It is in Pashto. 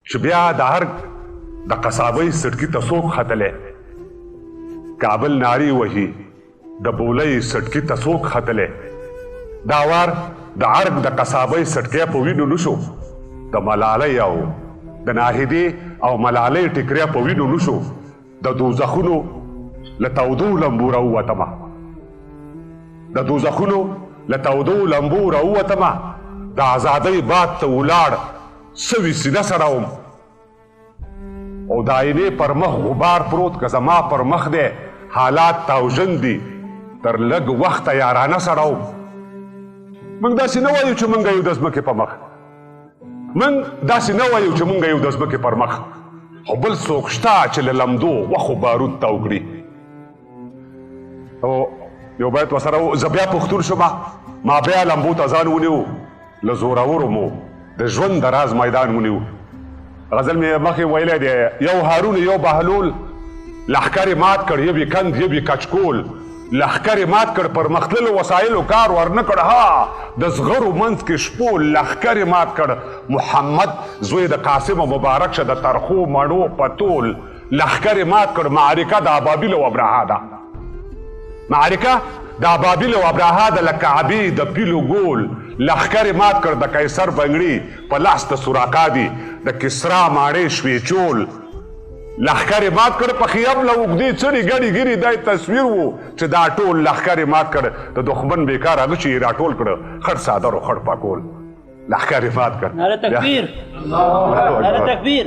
چې بیا د هر د قصابۍ سټکي ته څوک ختلی کابل ناری وهي د بولۍ سټکي ته څوک ختلی دا وار د عرب د قصابۍ سټکی په وینو نشو د ملالۍ او د ناهدې او ملالۍ ټکری په وینو نشو د دوزخونو له تودو لمبو راووتمه د دوزخونو له تودو لمبو راووتمه د ازادۍ باد ته ولاړ سوي سینه سره وم او د آینې پر مخ غبار پروت که زما پر مخ دی حالات تاوژن دي تر لږ وخته یارانه سره وم موږ داسې نه وایو چې موږ یو د ځمکې په مخ موږ داسې نه وایو چې موږ یو د ځمکې پر مخ خو بل څوک شته چې له لمدو غوښو بارود تاو کړي او یو باید ورسره زه بیا پښتون شومه ما بیا لمبو ته ځان ونیو له زورورو مو د ژوند د راز میدان ونیو غزل مې مخکې ویلی دی یو هارون یو بهلول لښکر یې مات کړ یو یې کند یو یې کچکول لښکر یې مات کړ پر مختللو وسایلو کار ورنه کړ ها د زغرو منځ کې شپول لښکر یې مات کړ محمد زوی د قاسم مبارک شه د ترخو مڼو پتول لښکر یې مات کړ معرکه د ابابیل او ابرهه ده معرکه د ابابیل او ابرهه د لکعبې د پیلو ګول لښکر یې مات کړ د قیصر بنګړي په لاس د سوراقا دي د کسرا ماڼۍ شوې چول لښکر یې مات کړ په خیب له اوږدې څړې ګړې ګیرې دا تصویر و چې دا ټول لښکر یې مات کړ د دښمن بیکار هغه چې یې راټول کړه خړ څادر و خړ پاکول لښکر یې مات کړ نعره تکبیر نعره تکبیر